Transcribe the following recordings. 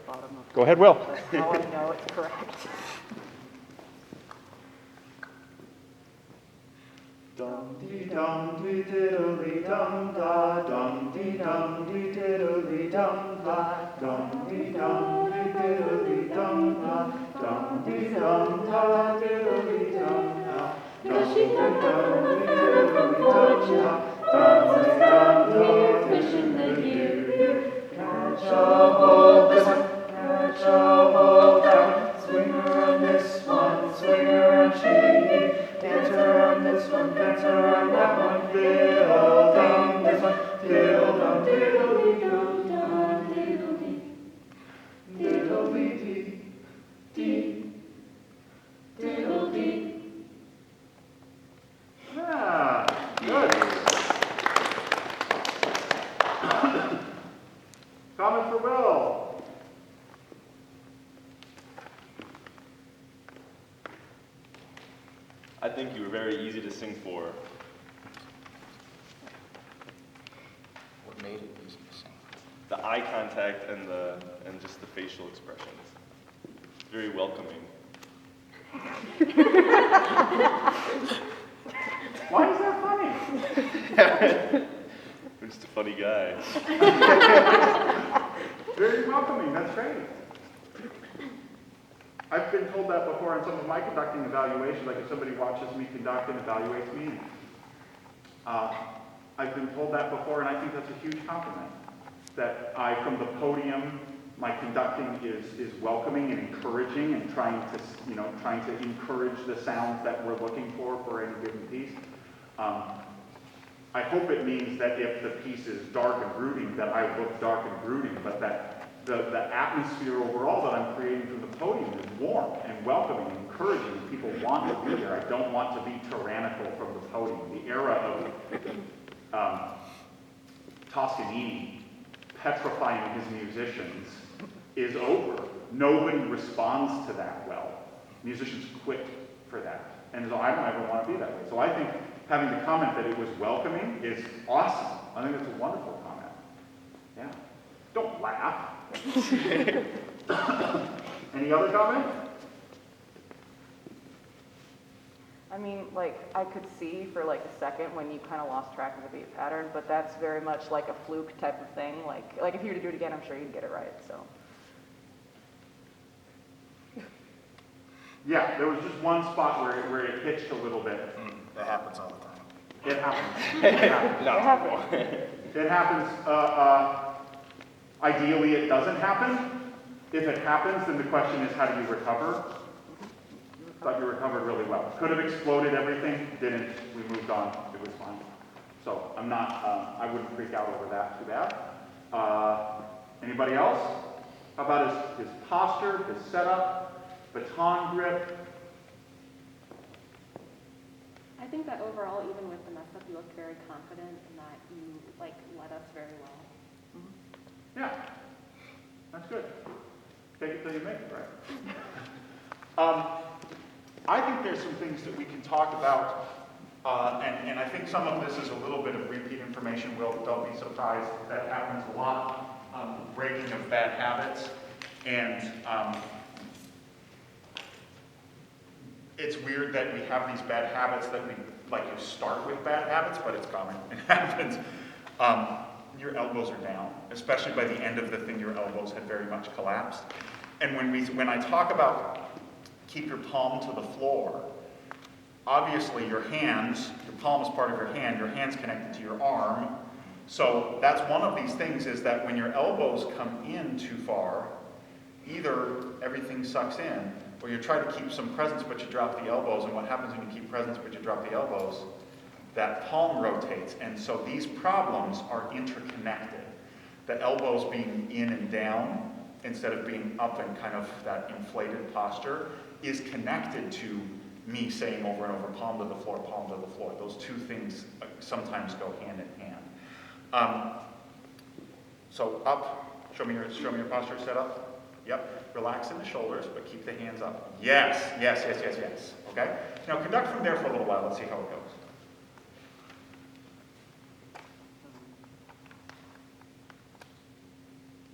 bottom of. Go ahead, Will. How I know it's correct. Dum dee dum dee diddly dum da, dum dee dum dee diddly dum da, dum dee dum dee diddly dum da, dum dee dum da diddly dum da, dum dee dum dee diddly dum da, dum dee dum da fish in the year. Catch a hold this one, catch a hold that one, swing around this one, swing around she. Dance around this one, dance around that one, diddle dum this one, diddle dum, diddle dum dum, diddle dee, diddle dee dee, diddle dee. Yeah, good. Comment for Will. I think you were very easy to sing for. What made it easy to sing? The eye contact and just the facial expressions. Very welcoming. Why is that funny? You're just a funny guy. Very welcoming, that's great. I've been told that before on some of my conducting evaluations, like if somebody watches me conduct and evaluates me. I've been told that before, and I think that's a huge compliment. That from the podium, my conducting is welcoming and encouraging and trying to encourage the sounds that we're looking for any given piece. I hope it means that if the piece is dark and brooding, that I look dark and brooding, but that the atmosphere overall that I'm creating from the podium is warm and welcoming and encouraging, and people want to be there. I don't want to be tyrannical from the podium. The era of Toscanini petrifying his musicians is over. Nobody responds to that well. Musicians quit for that. And so I don't ever want to be that way. So I think having the comment that it was welcoming is awesome. I think it's a wonderful comment. Yeah. Don't laugh. Any other comment? I mean, like, I could see for like a second when you kind of lost track of the beat pattern, but that's very much like a fluke type of thing. Like if you were to do it again, I'm sure you'd get it right, so. Yeah, there was just one spot where it pitched a little bit. That happens all the time. It happens. It happens. It happened. It happens. Ideally, it doesn't happen. If it happens, then the question is, how do you recover? Thought you recovered really well. Could have exploded everything, didn't. We moved on. It was fine. So I'm not. I wouldn't freak out over that too bad. Anybody else? How about his posture, his setup, baton grip? I think that overall, even with the mess up, you looked very confident and that you led us very well. Yeah, that's good. Take it till you make it, right? I think there's some things that we can talk about, and I think some of this is a little bit of repeat information. Don't be surprised. That happens a lot. Breaking of bad habits, and it's weird that we have these bad habits that we you start with bad habits, but it's common. It happens. Your elbows are down, especially by the end of the thing. Your elbows had very much collapsed. And when I talk about keep your palm to the floor, obviously your palm is part of your hand's connected to your arm. So that's one of these things, is that when your elbows come in too far, either everything sucks in, or you try to keep some presence but you drop the elbows, and what happens when you keep presence but you drop the elbows? That palm rotates, and so these problems are interconnected. The elbows being in and down instead of being up and kind of that inflated posture is connected to me saying over and over, palm to the floor, palm to the floor. Those two things sometimes go hand in hand. So up, show me your posture set up. Yep, relax in the shoulders, but keep the hands up. Yes, yes, yes, yes, yes. Okay? Now conduct from there for a little while. Let's see how it goes.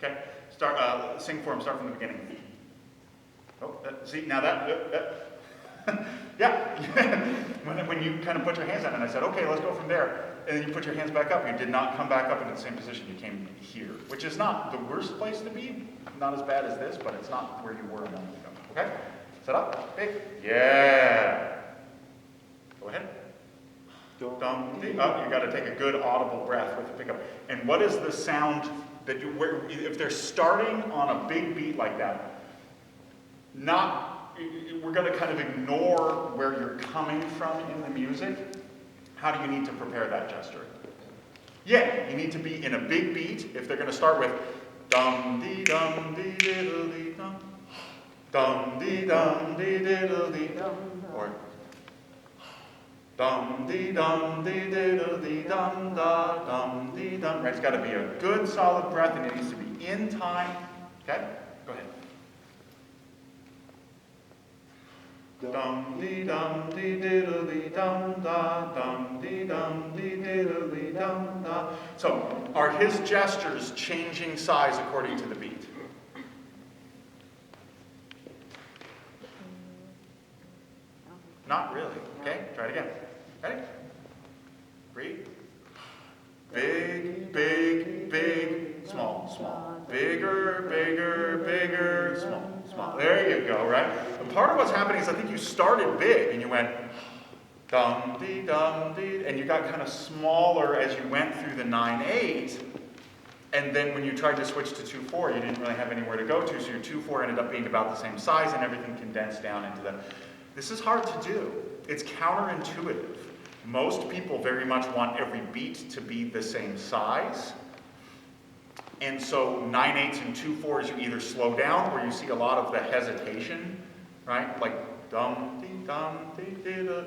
Okay, sing for him, start from the beginning. Oh, see, now that yeah. when you kind of put your hands down, and I said, okay, let's go from there, and then you put your hands back up, you did not come back up into the same position, you came here, which is not the worst place to be, not as bad as this, but it's not where you were a moment ago, okay? Set up, big, yeah. Go ahead. Dum, dee, up, you gotta take a good audible breath with the pickup. And what is the sound that you, where, if they're starting on a big beat like that, we're going to kind of ignore where you're coming from in the music. How do you need to prepare that gesture? Yeah, you need to be in a big beat. If they're going to start with dum dee diddle dee dum dee diddle dee or dum dee diddle dee dum da dum dee dum. Right, it's got to be a good solid breath, and it needs to be in time. Okay, go ahead. Dum dee diddle dee dum da dum dee diddle dee dum da. So, are his gestures changing size according to the beat? Not really. Okay, try it again. Ready? Breathe. Big, big, big, small, small. Bigger, bigger, bigger, small, small. There you go, right? And part of what's happening is I think you started big and you went dum dee, and you got kind of smaller as you went through the 9/8. And then when you tried to switch to 2/4, you didn't really have anywhere to go to, so your 2/4 ended up being about the same size and everything condensed down into the. This is hard to do. It's counterintuitive. Most people very much want every beat to be the same size. And so 9/8 and 2/4 you either slow down or you see a lot of the hesitation, right? Like dum dee da,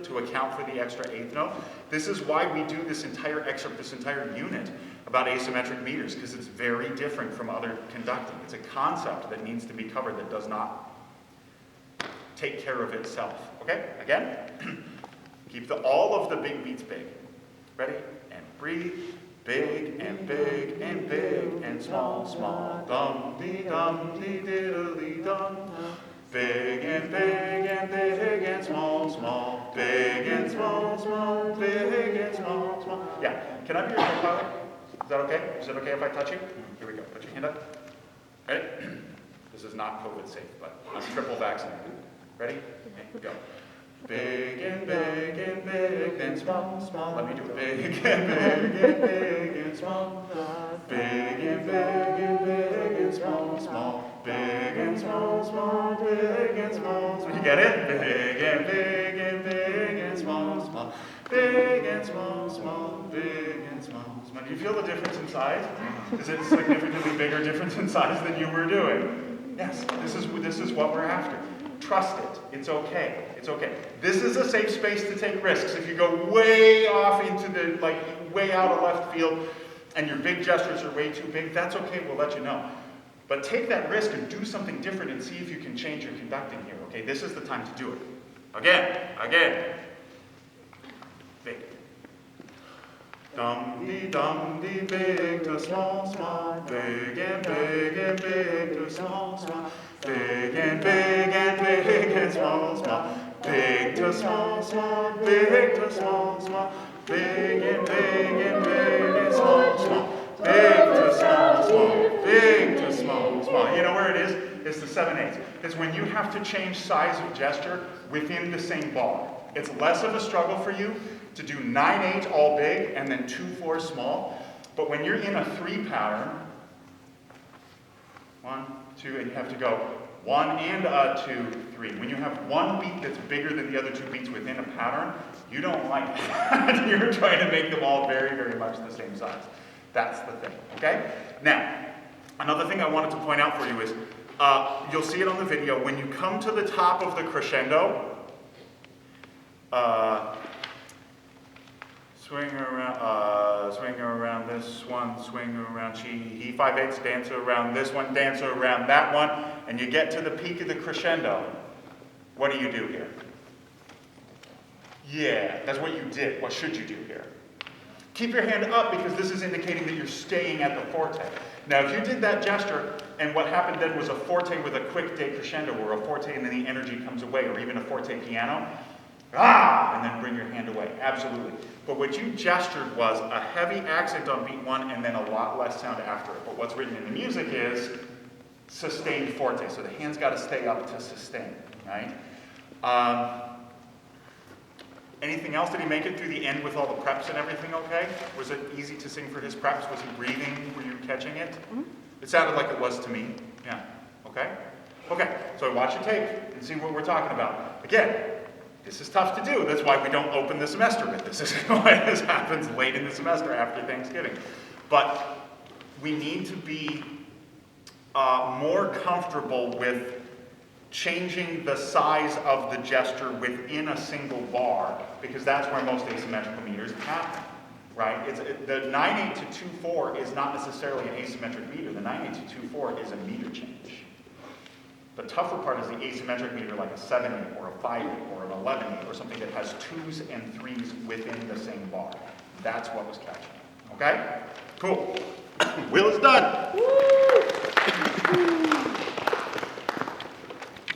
to account for the extra eighth note. This is why we do this entire excerpt, this entire unit about asymmetric meters, because it's very different from other conducting. It's a concept that needs to be covered that does not take care of itself. Okay, again, keep all of the big beats big. Ready? And breathe. Big and big and big and small, small. Dum dee diddle dee dum. Big and big and big and small, small. Big and small, small. Big and small, small. Yeah. Can I be your co-pilot? Is that okay? Is it okay if I touch you? Here we go. Put your hand up. Ready? This is not COVID safe, but I'm triple vaccinated. Ready? Okay, go. Big and big and big and small, small. Let me do it. Big and big and big and small. Big and big and big and small, small. Big and small, small. Big and small, small. You get it? Big and big and big and small, small. Big and small, small. Big and small, small. Do you feel the difference in size? Is it a significantly bigger difference in size than you were doing? Yes. This is what we're after. Trust it. It's okay. It's okay. This is a safe space to take risks. If you go way off into the, way out of left field and your big gestures are way too big, that's okay. We'll let you know. But take that risk and do something different and see if you can change your conducting here. Okay? This is the time to do it. Again. Big. Dum dee, big to small, small. Big and big and big to small, small. Big and big and big and small, small. Big to small, small. Big to small, small. Big and big and big and small, small. Big to small, small. Big to small, small. You know where it is? It's the 7/8. It's when you have to change size of gesture within the same bar. It's less of a struggle for you to do 9/8 all big and then 2/4 small. But when you're in a 3 pattern, 1, 2, and you have to go 1 and a 2, 3. When you have one beat that's bigger than the other 2 beats within a pattern, you don't like that. You're trying to make them all very, very much the same size. That's the thing, okay? Now, another thing I wanted to point out for you is, you'll see it on the video, when you come to the top of the crescendo, swing around this one, swing around he 5/8, dance around this one, dance around that one, and you get to the peak of the crescendo. What do you do here? Yeah, that's what you did. What should you do here? Keep your hand up because this is indicating that you're staying at the forte. Now, if you did that gesture and what happened then was a forte with a quick decrescendo, or a forte and then the energy comes away, or even a forte piano, and then bring your hand away, absolutely. But what you gestured was a heavy accent on beat 1 and then a lot less sound after it. But what's written in the music is sustained forte, so the hand's got to stay up to sustain, right? Anything else? Did he make it through the end with all the preps and everything okay? Was it easy to sing for his preps? Was he breathing? Were you catching it? Mm-hmm. It sounded like it was to me. Yeah. Okay? Okay, so watch your tape and see what we're talking about. Again, this is tough to do. That's why we don't open the semester with this. This is why this happens late in the semester after Thanksgiving. But we need to be more comfortable with changing the size of the gesture within a single bar, because that's where most asymmetrical meters happen, right? The 9/8 to 2/4 is not necessarily an asymmetric meter. The 9/8 to 2/4 is a meter change. The tougher part is the asymmetric meter, like a 7/8 or a 5/8 or an 11/8 or something that has 2s and 3s within the same bar. That's what was catching. Okay? Cool. Wheel is done.